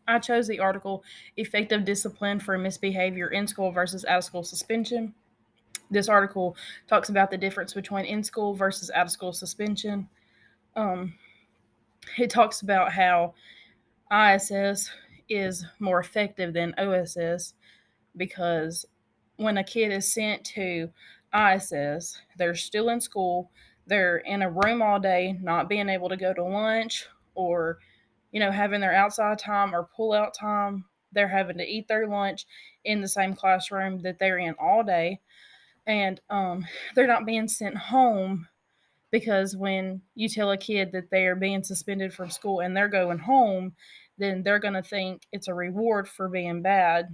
I chose the article Effective Discipline for Misbehavior in School versus Out of School Suspension. This article talks about the difference between in school versus out of school suspension. Um, it talks about how ISS is more effective than OSS because when a kid is sent to ISS, they're still in school, they're in a room all day, not being able to go to lunch or, having their outside time or pull out time. They're having to eat their lunch in the same classroom that they're in all day. And they're not being sent home because when you tell a kid that they are being suspended from school and they're going home, then they're going to think it's a reward for being bad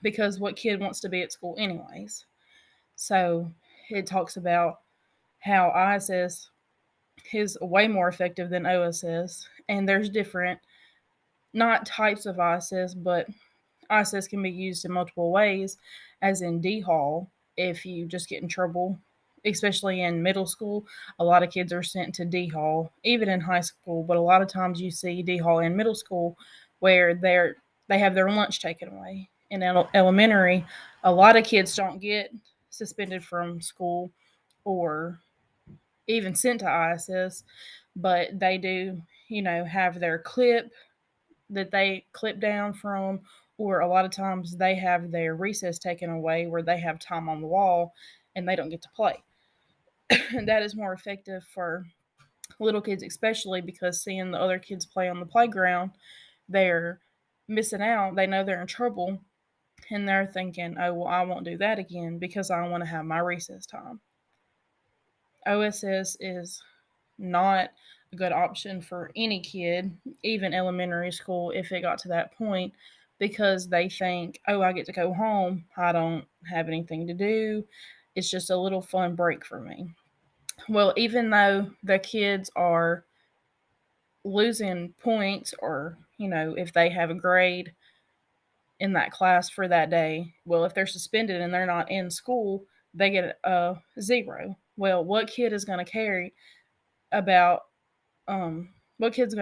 because what kid wants to be at school anyways? So it talks about how ISS is way more effective than OSS, and there's different, not types of ISS, but ISS can be used in multiple ways, as in D-Hall. If you just get in trouble, especially in middle school, a lot of kids are sent to D-Hall, even in high school. But a lot of times you see D-Hall in middle school where they have their lunch taken away. In elementary, a lot of kids don't get suspended from school or even sent to ISS, but they do, have their clip that they clip down from, or a lot of times they have their recess taken away where they have time on the wall and they don't get to play. That is more effective for little kids, especially because seeing the other kids play on the playground, they're missing out. They know they're in trouble and they're thinking, oh, well, I won't do that again because I want to have my recess time. OSS is not a good option for any kid, even elementary school, if it got to that point, because they think, oh, I get to go home. I don't have anything to do. It's just a little fun break for me. Well, even though the kids are losing points or, if they have a grade in that class for that day, well, if they're suspended and they're not in school, they get a zero. Well, about what kid's going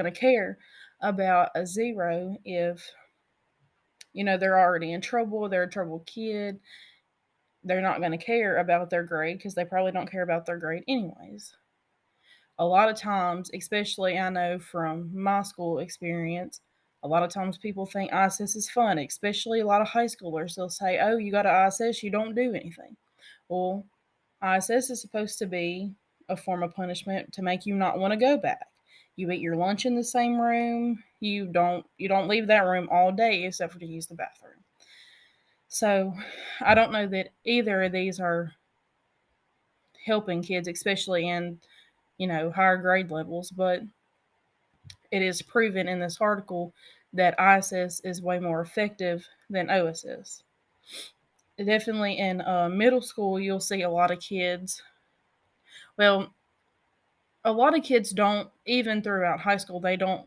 to care about a zero if they're already in trouble, they're a troubled kid, they're not going to care about their grade because they probably don't care about their grade anyways. A lot of times, especially I know from my school experience, a lot of times people think ISS is fun, especially a lot of high schoolers. They'll say, oh, you got to ISS, you don't do anything. Well, ISS is supposed to be a form of punishment to make you not want to go back. You eat your lunch in the same room. You don't leave that room all day except for to use the bathroom. So I don't know that either of these are helping kids, especially in higher grade levels. But it is proven in this article that ISS is way more effective than OSS. Definitely in middle school, you'll see a lot of kids. Well, a lot of kids don't, even throughout high school, they don't,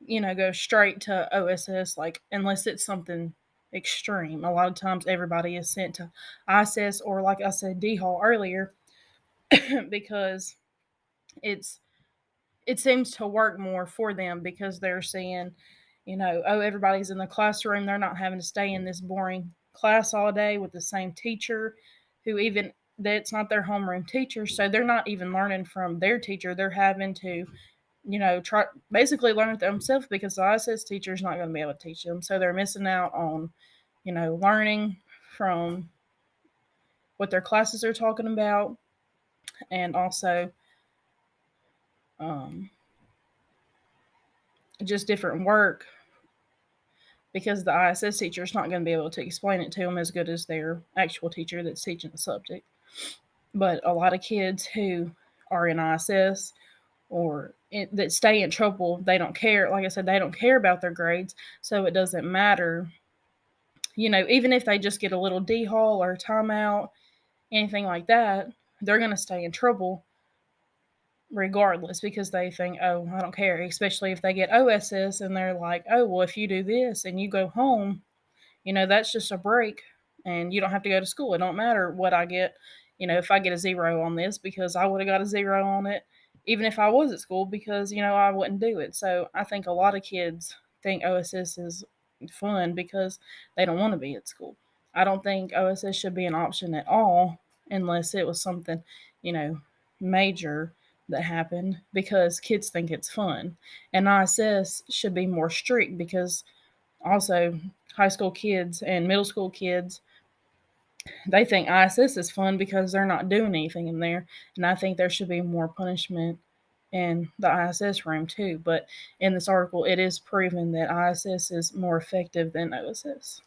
go straight to OSS, like, unless it's something extreme. A lot of times everybody is sent to ISS or, like I said, D Hall earlier, because it's it seems to work more for them because they're seeing, oh, everybody's in the classroom. They're not having to stay in this boring class all day with the same teacher who even that's not their homeroom teacher. So they're not even learning from their teacher. They're having to, try basically learn it themselves because the ISS teacher is not going to be able to teach them. So they're missing out on, learning from what their classes are talking about, and also um, just different work because the ISS teacher is not going to be able to explain it to them as good as their actual teacher that's teaching the subject. But a lot of kids who are in ISS that stay in trouble, they don't care. Like I said, they don't care about their grades, so it doesn't matter. Even if they just get a little D haul or timeout, anything like that, they're going to stay in trouble regardless because they think, oh, I don't care. Especially if they get OSS and they're like, oh, well, if you do this and you go home, that's just a break and you don't have to go to school. It don't matter what I get, if I get a zero on this because I would have got a zero on it, even if I was at school because, I wouldn't do it. So I think a lot of kids think OSS is fun because they don't want to be at school. I don't think OSS should be an option at all unless it was something, you know, major that happened because kids think it's fun. And ISS should be more strict because also high school kids and middle school kids, they think ISS is fun because they're not doing anything in there. And I think there should be more punishment in the ISS room too. But in this article, it is proven that ISS is more effective than OSS.